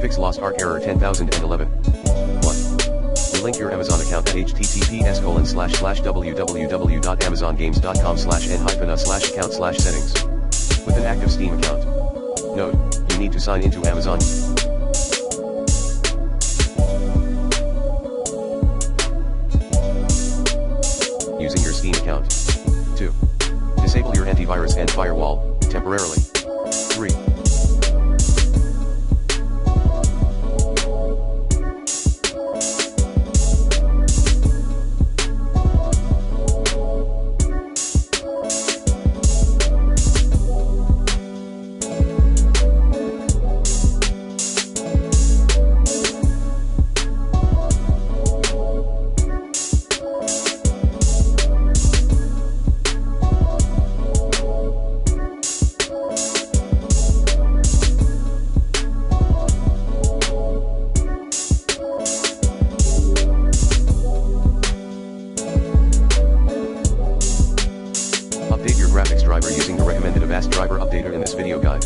Fix Lost Ark error 10011. 1. Link your Amazon account at https://www.amazongames.com/n-a/account/settings. With an active Steam account. Note, you need to sign into Amazon. Using your Steam account. 2. Disable your antivirus and firewall, temporarily. 3. Update your graphics driver using the recommended Avast driver updater in this video guide.